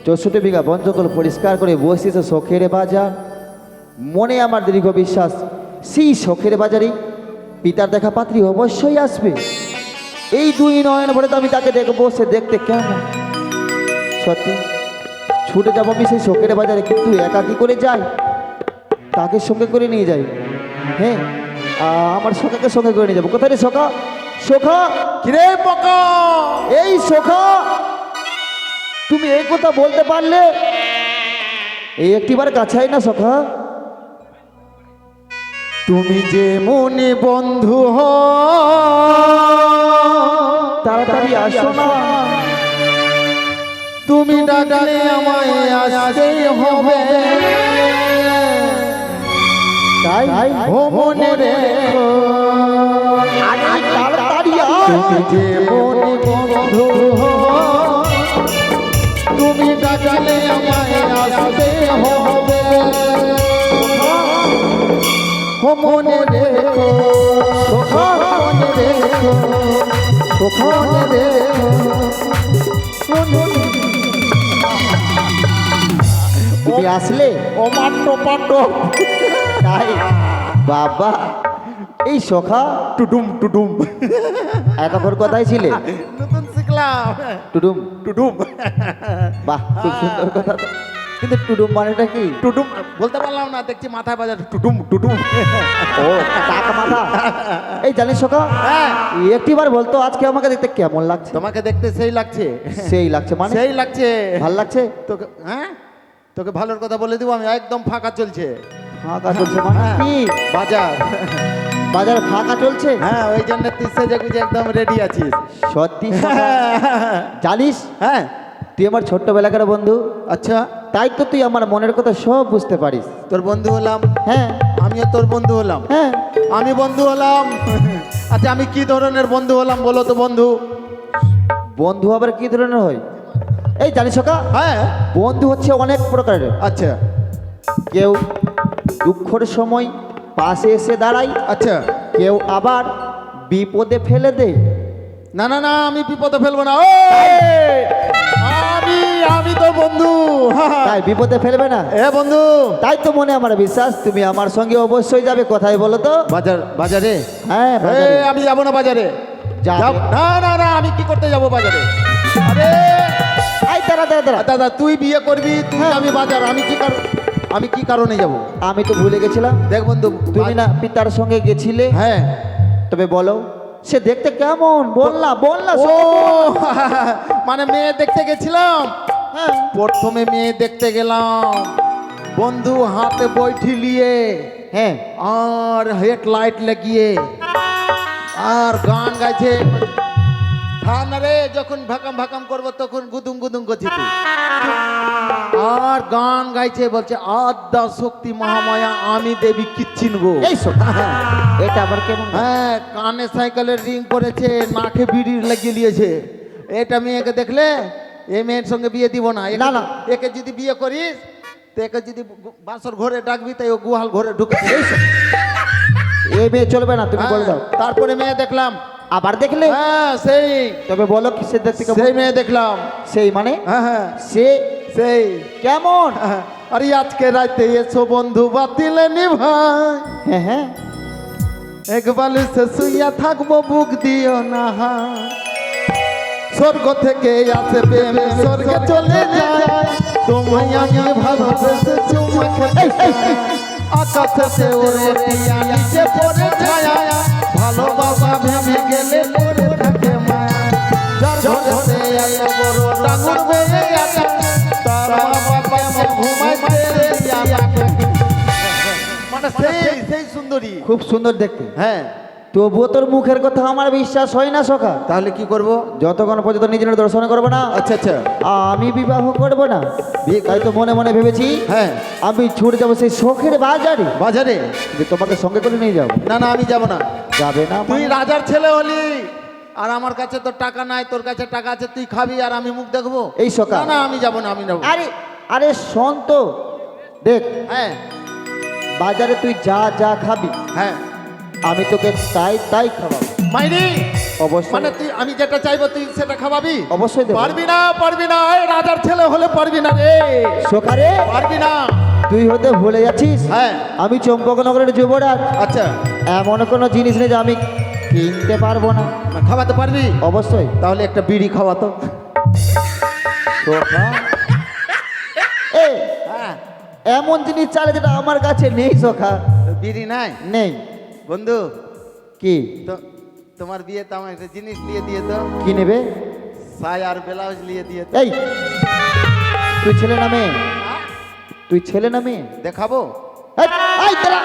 64 বিঘা বন জঙ্গল পরিষ্কার করে বসেছে শখের বাজার। মনে আমার দীর্ঘ বিশ্বাস, সেই শখের বাজারে পিতার দেখা পাত্রী অবশ্যই আসবে। এই দুই নয়ন ভরে তো আমি তাকে দেখবো, সে দেখতে কেমন। সত্যি ছুটে যাবো আমি সেই শখের বাজারে, কিন্তু একা কি করে যাই? তাকে সঙ্গে করে নিয়ে যাই। হ্যাঁ, আমার সখাকে সঙ্গে করে নিয়ে যাবো। কোথায় রে সখা? সখা, কিরে পোকা, এই সখা, তুমি এই কথা বলতে পারলে? এই একটিবার কাছাই না সখা? তুমি যে মনে বন্ধু তাড়াতাড়ি আসো না। তুমি ডাকলে আমায় আসতেই হবে। তাই ও মনে রেখো, তাড়াতাড়ি তুমি যে মনে বন্ধু, তুমি ডাকলে আমায় আসতে হবে। ও মনে রেখো, মনে রেখো, মনে রেখো। তুমি আসলে ও মাটো পাটো, তাই বাবা। এই সখা, টুডুম টুডুম, এতক্ষণ কোথায় ছিলে? নতুন শিখলাম। টুডুম, টুডুম, বাহ, খুব সুন্দর কথা তো। কিন্তু টুডুম মানেটা কি? টুডুম বলতে পারলাম না, দেখছি মাথায় বাজার টুডুম টুডুম। ও টাকা মাথা। এই জানিস সখা, হ্যাঁ, একটিবার বলতো আজকে আমাকে দেখতে কেমন লাগছে? তোমাকে দেখতে সেই লাগছে, সেই লাগছে মানে? সেই লাগছে, ভাল লাগছে। তোকে হ্যাঁ, তোকে ভালোর কথা বলে দিব আমি, একদম ফাঁকা চলছে। ফাঁকা চলছে মানে হ্যাঁ, কি? বাজার, বাজার ফাঁকা চলছে? হ্যাঁ, ওই জন্য তুই সেজে গুজে একদম রেডি আছিস। সত্যি সখা? জানিস হ্যাঁ, তুই আমার ছোট্টবেলাকার বন্ধু, আচ্ছা, তাই তো তুই আমার মনের কথা সব বুঝতে পারিস। তোর বন্ধু হলাম, হ্যাঁ আমিও তোর বন্ধু হলাম। হ্যাঁ, আমি বন্ধু হলাম। আচ্ছা, আমি কি ধরনের বন্ধু হলাম বলো তো বন্ধু? বন্ধু আবার কি ধরনের হয়? এই জানিস সখা, হ্যাঁ, বন্ধু হচ্ছে অনেক প্রকারের। আচ্ছা কেউ দুঃখের সময় পাশে এসে দাঁড়ায়, আচ্ছা, কেউ আবার বিপদে ফেলে দেয়। না না না, আমি বিপদে ফেলবো না। ও আমি আমি তো বন্ধু। তাই বিপদে ফেলবে না? এ বন্ধু, তাই তো মনে আমার বিশ্বাস তুমি আমার সঙ্গে অবশ্যই যাবে। কোথায় বলো তো? বাজারে। হ্যাঁ এ, বাজারে। আমি যাবো না বাজারে। যাবে। না না না, আমি কি করতে যাবো বাজারে? আরে এই দাঁড়া দাঁড়া দাঁড়া। দাদা, তুই বিয়ে করবি, তুই হ্যাঁ। আমি বাজার, আমি কি কারণে যাব? আমি তো ভুলে গেছিলাম। দেখ বন্ধু, তুমি না পিতার সঙ্গে গেছিলে? হ্যাঁ, তবে বলো সে দেখতে কেমন? বল না বল না। ও মানে মেয়ে দেখতে গেছিলাম। হ্যাঁ প্রথমে মেয়ে দেখতে গেলাম, বন্ধু হাতে বইটি নিয়ে, হ্যাঁ, আর হেডলাইট লাগিয়ে, আর গান গাইছে। হ্যাঁ না রে, যখন ভাকাম ভাকাম করবো তখন গুদুম গুদুম করছি তুই। আর গান গাইছে, বলছে আদ্যা শক্তি মহামায়া আমি দেবী কিচ্ছিন গো। এই শোন, এটা আবার কেমন? হ্যাঁ, কানে সাইকেলের রিং করেছে, নাকে বিড়ি লাগিয়ে নিয়েছে। এটা মেয়েকে দেখলে এই মেয়ের সঙ্গে বিয়ে দিব না। না, না। একে যদি বিয়ে করিস তো একে যদি বাসর ঘরে ডাকবি তাই ও গুহাল ঘরে ঢুকে। এই মেয়ে চলবে না, তুমি বলে দাও। তারপরে মেয়ে দেখলাম। আবার দেখলে? হ্যাঁ, সেই তবে বলো কিসের দেখতে কেমন? সেই মেয়ে দেখলাম। সেই মানে? হ্যাঁ হ্যাঁ, সে সেই কেমন? আরে আজকে রাতে এসো বন্ধু বাতিলে নিভাই, হ্যাঁ হ্যাঁ, একবার সে শুইয়া থাকবো, বুক দিও না হায়। স্বর্গ থেকে আসে প্রেম, স্বর্গে চলে যায়, তোমায় আমি ভালোবেসে চুমা খেতে চাই। আকাশে ওরে টিয়া, নিচে পড়ে ছায়া, ভালোবাসা ভেঙে গেলে পড়ে থাকে মায়া। যার ঘরেতে এত বড় ডাঙর হয়ে গেছে, তার মা বাবা ঘুমাইতে আমাকে। মানে সেই সুন্দরী, খুব সুন্দর দেখতে। হ্যাঁ। তবুও তোর মুখের কথা আমার বিশ্বাস হয় না সখা। তাহলে কি করব? যতক্ষণ পর্যন্ত নিজের দর্শন করবো না, আচ্ছা আচ্ছা, আমি বিবাহ করবো না। তাই তো মনে মনে ভেবেছি, হ্যাঁ, আমি ছুটে যাবো সেই শখের বাজারে, বাজারে। যে তোমাকে সঙ্গে করে নিয়ে যাবো। না না, আমি যাব না। যাবে না তুই মানে? রাজার ছেলে হলি, আর আমার কাছে তো টাকা নাই, তোর কাছে টাকা আছে, তুই খাবি আর আমি মুখ দেখবো? এই সখা। না না, আমি যাব না, আমি যাব। আরে আরে শোন তো, দেখ হ্যাঁ বাজারে তুই যা যা খাবি হ্যাঁ, আমি তোকে তাই তাই খাওয়াবো। মাইরি অবশ্যই। মানে তুই আমি যেটা চাইবো তুই সেটা খাওয়াবি? অবশ্যই দেবো। পারবি না এই রাজার ছেলে হলে পারবি না রে, সকারে পারবি না। তুই হতে ভুলে যাচ্ছিস হ্যাঁ। আমি চম্পকনগরের যুবরাজ। আচ্ছা, এমন কোনো জিনিস নেই যে আমি কিনতে পারবো না। খাওয়াতে পারবি? অবশ্যই। তাহলে একটা বিড়ি খাওয়াতো। সোখা এ হ্যাঁ, এমন জিনিস চালে যেটা আমার কাছে নেই সোখা। বিড়ি নাই? নেই। বন্ধু কি তো তোমার বিয়ে তো আমার একটা জিনিস নিয়ে দিয়ে তো, কি নেবে? সাই আর ব্লাউজ নিয়ে দিয়ে তো। এই তুই ছেলে না মেয়ে? তুই ছেলে না মেয়ে? দেখাবো? এই, এই দাঁড়া।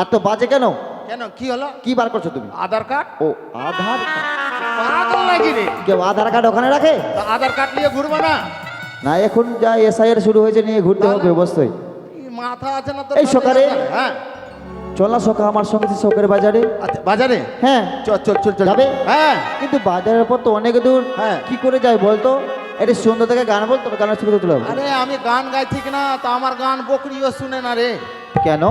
এত বাজে কেন? কেন, কি হলো? কি বার করছো তুমি? আধার কার্ড। ও আধার কার্ড। পাগল নাকি রে? কেউ আধার কার্ড ওখানে রাখে? তা আধার কার্ড নিয়ে ঘুরবো না? না এখন যা এসআইআর শুরু হয়েছে নিয়ে ঘুরতে হবে অবশ্যই। এই মাথা আছে না তো? এই সকালে? হ্যাঁ। চল না সখা আমার সঙ্গে শখের বাজারে। আচ্ছা, বাজারে? হ্যাঁ চল চল চল চল। যাবে? হ্যাঁ। কিন্তু বাজারের পর তো অনেক দূর। হ্যাঁ। কি করে যাই বলতো? এটা সুন্দর থেকে গান বলতো, গানের ছবি তুলে হবে। আরে আমি গান গাই ঠিক না, তা আমার গান বকরিও শুনে না রে। কেন?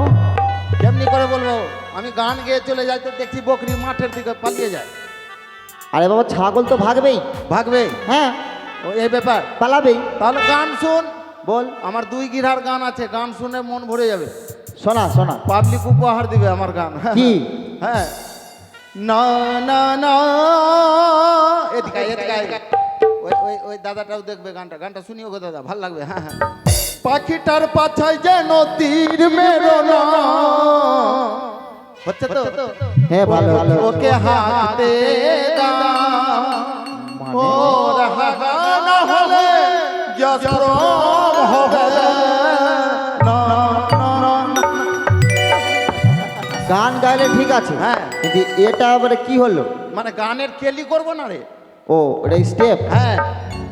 কেমনি করে বলবো? আমি গান গেয়ে চলে যাই তো দেখছি বকরি মাঠের দিকে পালিয়ে যায়। আরে বাবা ছাগল তো ভাগবেই। ভাগবে? হ্যাঁ ও এই ব্যাপার? পালাবেই। তাহলে গান শুন। বল। আমার 2 গিরার গান আছে, গান শুনে মন ভরে যাবে। শোনা শোনা। পাবলিক উপহার দিবে আমার গান। কি? হ্যাঁ। না না না, এদিকে আয়, এদিকে আয়। ওই ওই ওই দাদাটাও দেখবে গানটা, গানটা শুনিও গো দাদা, ভাল লাগবে। হ্যাঁ হ্যাঁ। পাখিটার পাছায় যেন তীর মেরো না, হচ্ছে তো? হ্যাঁ ভালো ভালো। ওকে হাতে ওর হাগানো হলে জসরম হবে না। গান গাইলে ঠিক আছে, হ্যাঁ। কিন্তু এটা আবার কি হলো? মানে গানের কেলি করবো না রে? ও এটা স্টেপ। হ্যাঁ।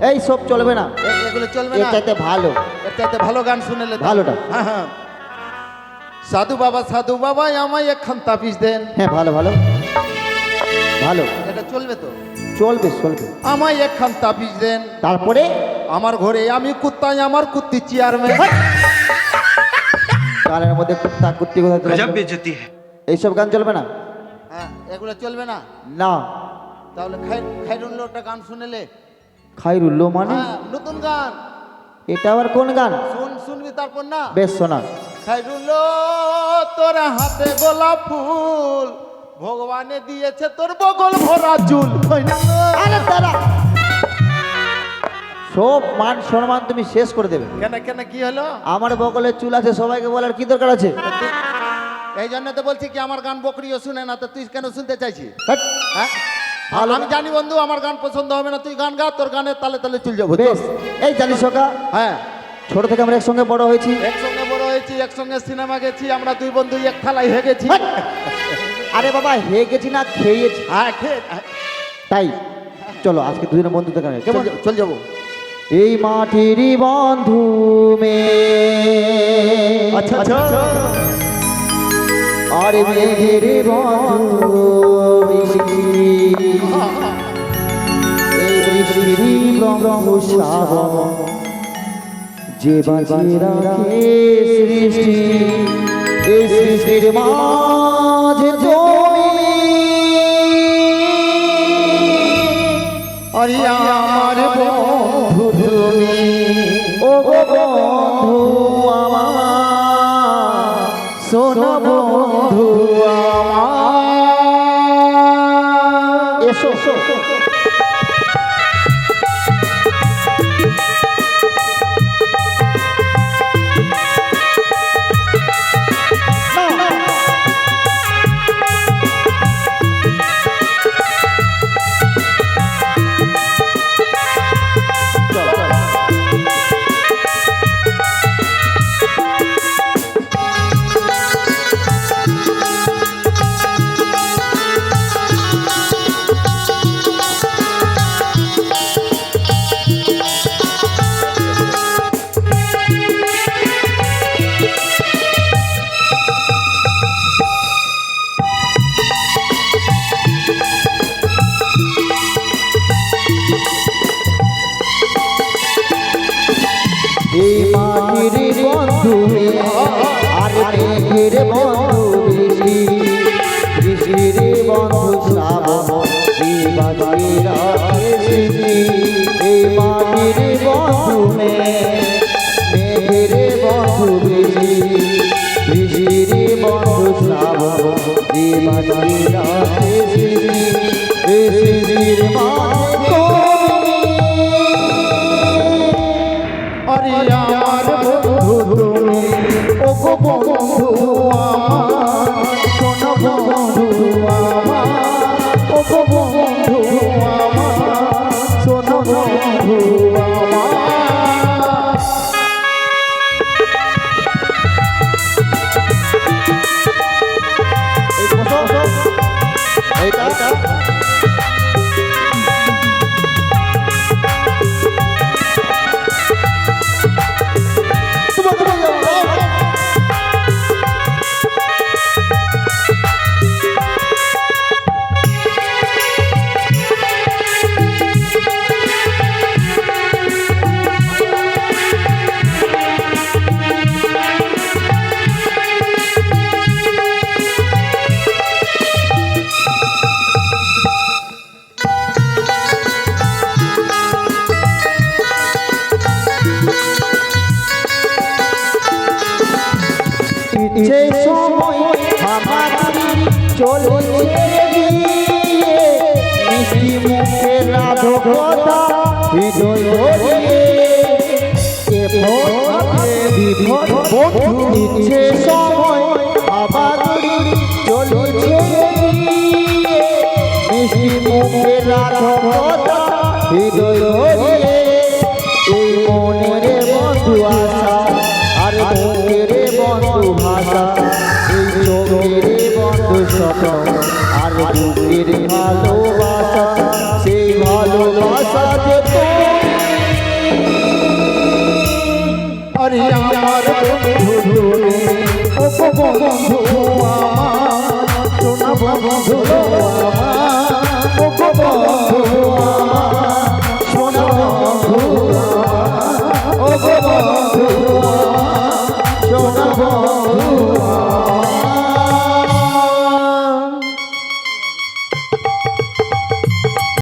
এই সব চলবে না, এগুলো চলবে না। এটাতে ভালো। এটাতে ভালো গান শুনেলে তো। ভালোটা। হ্যাঁ হ্যাঁ। সাধু বাবা আমায় একখান তাবিজ দেন। হ্যাঁ ভালো ভালো ভালো। এটা চলবে তো? চলবে চলবে। আমায় একখান তাবিজ দেন। তারপরে আমার ঘরে আমি কুত্তাই, আমার কুত্তি চেয়ারম্যান। গানের মধ্যে কুত্তা কুত্তি কোথায় চলে আসলো? बेइज्जती है। এইসব গান চলবে না। হ্যাঁ, এগুলো চলবে না। না। তাহলে খাইরুল্লো একটা গান শুনেলে। খাইরুল্লো মানে? হ্যাঁ, নতুন গান। এটা আবার কোন গান? শুনবি তারপর না? বেশ শোনা। খাইরুল্লো তোর হাতে গোলাপ ফুল, ভগবানে দিয়েছে তোর বগল ভরা চুল। আরে দাঁড়া, সব মান সম্মান তুমি শেষ করে দেবে। কেন কেন, কি হলো? আমার বগলে চুল আছে, সবাইকে বলার কি দরকার আছে? এই জন্য তো বলছি কি আমার গান বকরিও শুনে না, তো তুই কেন শুনতে চাইছিস? হ্যাট। হ্যাঁ, ভালো। আমি জানি বন্ধু আমার গান পছন্দ হবে না, তুই গান গা, তোর গানের তালে তালে চল যাবো। বেশ। এই জানিস সকা, হ্যাঁ, ছোট থেকে আমরা একসঙ্গে বড় হয়েছি। একসঙ্গে বড় হয়েছি, একসঙ্গে সিনেমা গেছি, আমরা 2 বন্ধু এক থালায় হয়ে গেছি। হ্যাট। আরে বাবা হে গেছি না খেয়েছি হ্যাঁ, তাই। চলো আজকে দুজনে বন্ধু দেখা কেমন? চল যাবো। এই মাটিরই বন্ধু মে আচ্ছা আচ্ছা। আরে মেঘের বন্ধু বৃষ্টি, এই বৃষ্টিরই ব্রহ্মশ্রাবণ, যে বাজিয়ে রাখে সৃষ্টি, এই সৃষ্টির মাঝে তুমি। আরে আমার বন্ধু তুমি, ও গো বন্ধু আমার, শোনো বন্ধু আমার। এসো এসো। এই মাটির বন্ধু আর মেঘের বন্ধু বৃষ্টি, বৃষ্টির বন্ধু শ্রাবণ বাজিয়ে রাখে স্মৃতি এই মাটির বন্ধু মেঘের বন্ধু বৃষ্টির বন্ধু শ্রাবণ বাজিয়ে রাখে স্মৃতি এই স্মৃতির মাঝে আরে আমার বন্ধু তুমি ও গো বন্ধু আমার সোনা বন্ধু আমার ও গো বন্ধু আমার সোনা বন্ধু আমার এইটা যে সময় আমার চলেছে দিয়ে মিষ্টি মুখের রাধকতা হৃদয় ভরিয়ে বিভোর বন্ধু ইচ্ছে সময় আবার চলেছে দিয়ে মিষ্টি মুখের রাধকতা হৃদয় ভরিয়ে এই মনের বন্ধু আশা আর মুখের বন্ধু ভাষা এই চোখের বন্ধু স্বপ্ন আর বুকের ভালোবাসা সেই ভালোবাসা যে আরে আমার বন্ধু তুমি ও গো বন্ধু আমার সোনা বন্ধু